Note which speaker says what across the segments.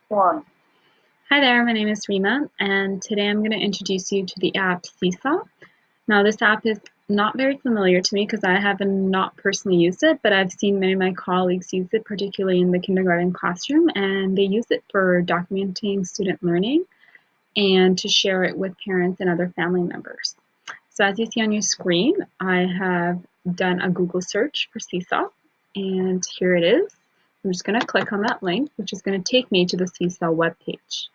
Speaker 1: One.
Speaker 2: Hi there, my name is Rima, and today I'm going to introduce you to the app Seesaw. Now, this app is not very familiar to me because I have not personally used it, but I've seen many of my colleagues use it, particularly in the kindergarten classroom, and they use it for documenting student learning and to share it with parents and other family members. So as you see on your screen, I have done a Google search for Seesaw, and here it is. I'm just going to click on that link, which is going to take me to the Seesaw webpage.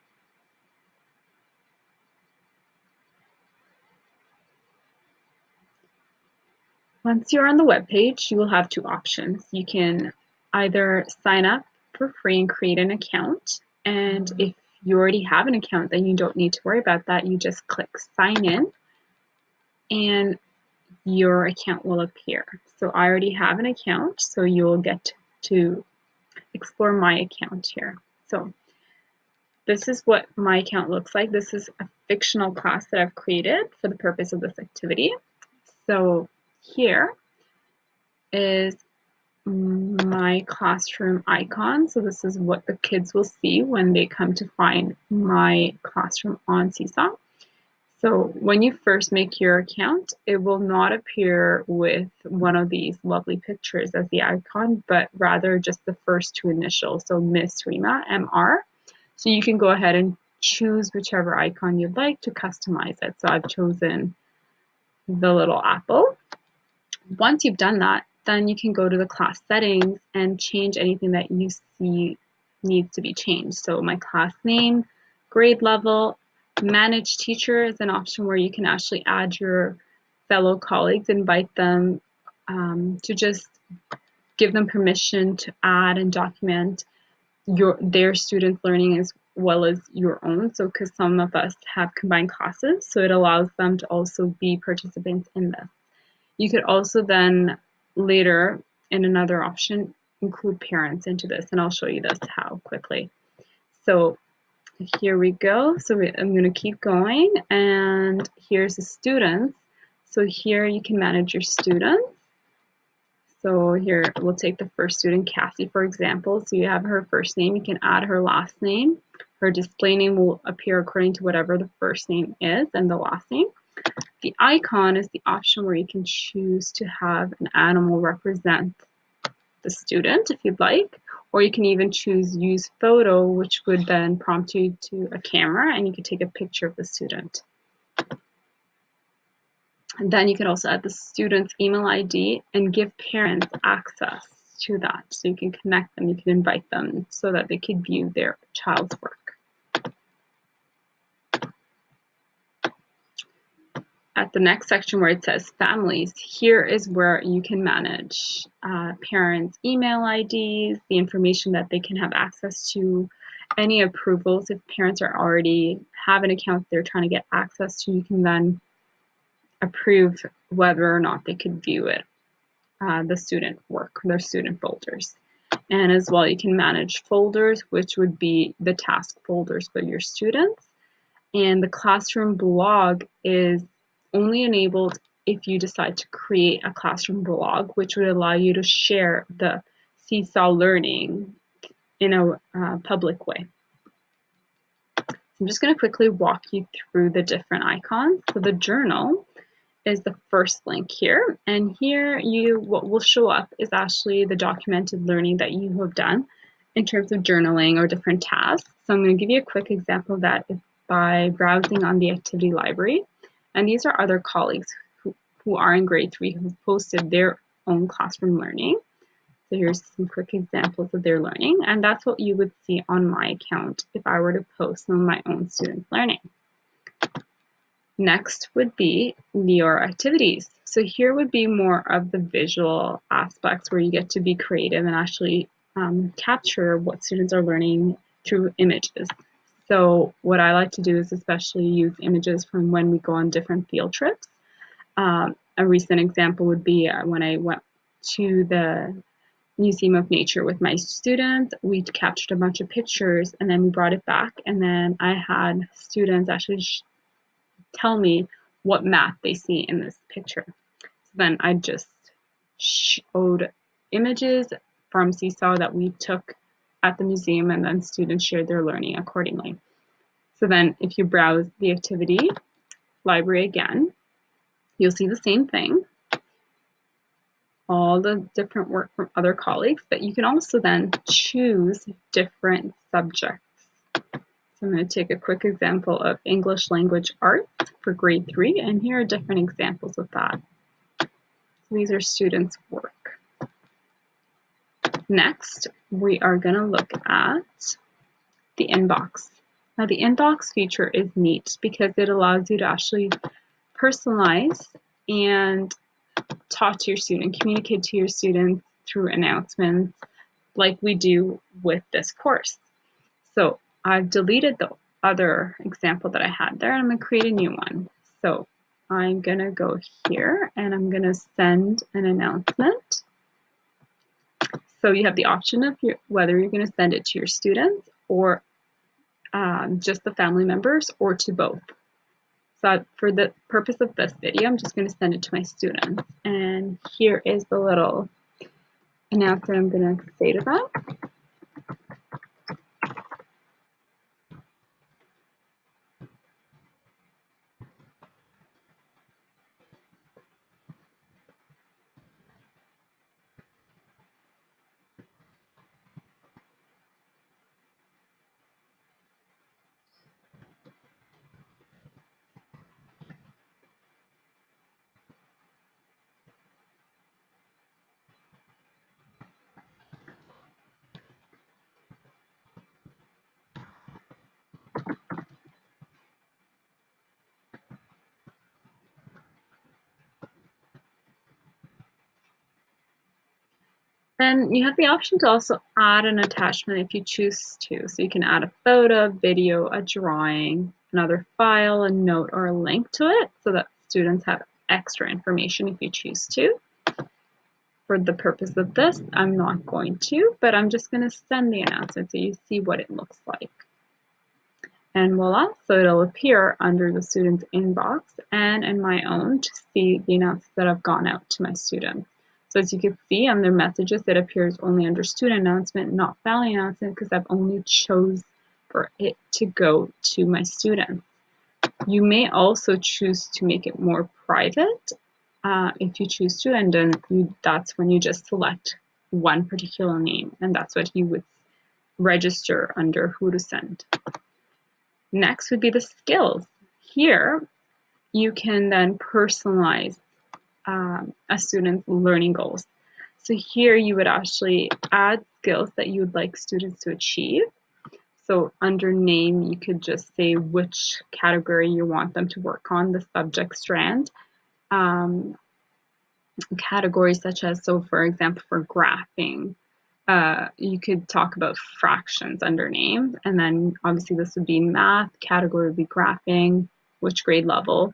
Speaker 2: Once you're on the web page, you will have two options. You can either sign up for free and create an account, and if you already have an account, then you don't need to worry about that. You just click sign in and your account will appear. So I already have an account, so you'll get to explore my account here. So this is what my account looks like. This is a fictional class that I've created for the purpose of this activity. So here is my classroom icon. So this is what the kids will see when they come to find my classroom on Seesaw. So when you first make your account, it will not appear with one of these lovely pictures as the icon, but rather just the first two initials. So Miss Rima, MR. So you can go ahead and choose whichever icon you'd like to customize it. So I've chosen the little apple. Once you've done that, then you can go to the class settings and change anything that you see needs to be changed. So my class name, grade level, manage teacher is an option where you can actually add your fellow colleagues, invite them to just give them permission to add and document their students' learning as well as your own. So because some of us have combined classes, so it allows them to also be participants in this. You could also then later in another option include parents into this, and I'll show you this how quickly. So here we go. So I'm going to keep going, and here's the students. So here you can manage your students. So here we'll take the first student, Cassie, for example. So you have her first name. You can add her last name. Her display name will appear according to whatever the first name is and the last name. The icon is the option where you can choose to have an animal represent the student if you'd like, or you can even choose use photo, which would then prompt you to a camera and you could take a picture of the student. And then you can also add the student's email ID and give parents access to that. So you can connect them, you can invite them so that they can view their child's work. At the next section where it says families, here is where you can manage parents' email IDs, the information that they can have access to, any approvals. If parents are already have an account they're trying to get access to, you can then approve whether or not they could view it, the student work, their student folders. And as well, you can manage folders, which would be the task folders for your students. And the classroom blog is only enabled if you decide to create a classroom blog, which would allow you to share the Seesaw learning in a public way. So I'm just going to quickly walk you through the different icons. So the journal is the first link here, and here what will show up is actually the documented learning that you have done in terms of journaling or different tasks. So I'm going to give you a quick example of that by browsing on the activity library. And these are other colleagues who are in grade 3 who've posted their own classroom learning. So here's some quick examples of their learning, and that's what you would see on my account if I were to post some of my own students' learning. Next would be your activities. So here would be more of the visual aspects where you get to be creative and actually capture what students are learning through images. So what I like to do is especially use images from when we go on different field trips. A recent example would be when I went to the Museum of Nature with my students. We captured a bunch of pictures and then we brought it back, and then I had students actually tell me what map they see in this picture. So then I just showed images from Seesaw that we took at the museum, and then students shared their learning accordingly. So then if you browse the activity library again, you'll see the same thing, all the different work from other colleagues, but you can also then choose different subjects. So I'm going to take a quick example of English Language Arts for grade 3, and here are different examples of that. So these are students' work. Next, we are going to look at the inbox. Now the inbox feature is neat because it allows you to actually personalize and talk to your student, communicate to your students through announcements like we do with this course. So I've deleted the other example that I had there, and I'm going to create a new one. So I'm going to go here and I'm going to send an announcement. So you have the option of whether you're going to send it to your students or just the family members, or to both. So for the purpose of this video, I'm just going to send it to my students. And here is the little announcement I'm going to say to them. Then you have the option to also add an attachment if you choose to. So you can add a photo, video, a drawing, another file, a note, or a link to it so that students have extra information if you choose to. For the purpose of this, I'm not going to, but I'm just going to send the announcement so you see what it looks like. And voila, so it'll appear under the student's inbox and in my own to see the announcements that have gone out to my students. So as you can see on their messages, it appears only under student announcement, not family announcement, because I've only chose for it to go to my students. You may also choose to make it more private if you choose to, and then that's when you just select one particular name, and that's what you would register under who to send. Next would be the skills. Here, you can then personalize a student's learning goals. So here you would actually add skills that you would like students to achieve. So under name, you could just say which category you want them to work on, the subject strand. Categories such as, so for example, for graphing, you could talk about fractions under name, and then obviously this would be math, category would be graphing, which grade level,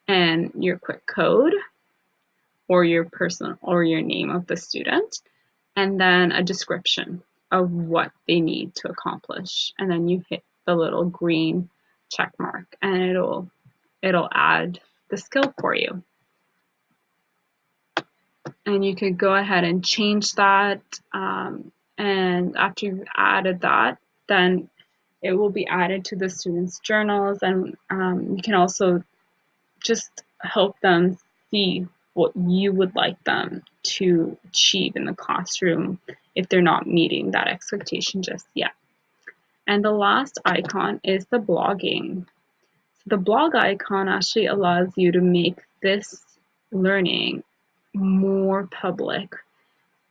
Speaker 2: and your quick code, or your person or your name of the student, and then a description of what they need to accomplish, and then you hit the little green check mark and it'll add the skill for you. And you could go ahead and change that, and after you've added that, then it will be added to the students' journals, and you can also just help them see what you would like them to achieve in the classroom if they're not meeting that expectation just yet. And the last icon is the blogging. So the blog icon actually allows you to make this learning more public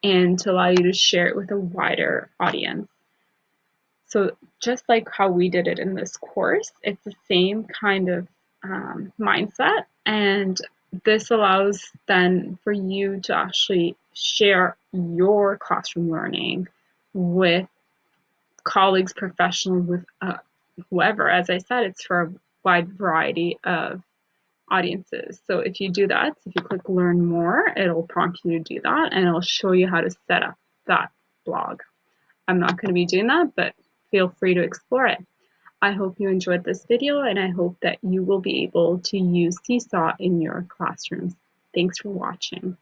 Speaker 2: and to allow you to share it with a wider audience. So just like how we did it in this course, it's the same kind of mindset, and this allows then for you to actually share your classroom learning with colleagues, professionals, with whoever. As I said, it's for a wide variety of audiences. So if you do that, if you click learn more, it'll prompt you to do that, and it'll show you how to set up that blog. I'm not going to be doing that, but feel free to explore it. I hope you enjoyed this video, and I hope that you will be able to use Seesaw in your classrooms. Thanks for watching.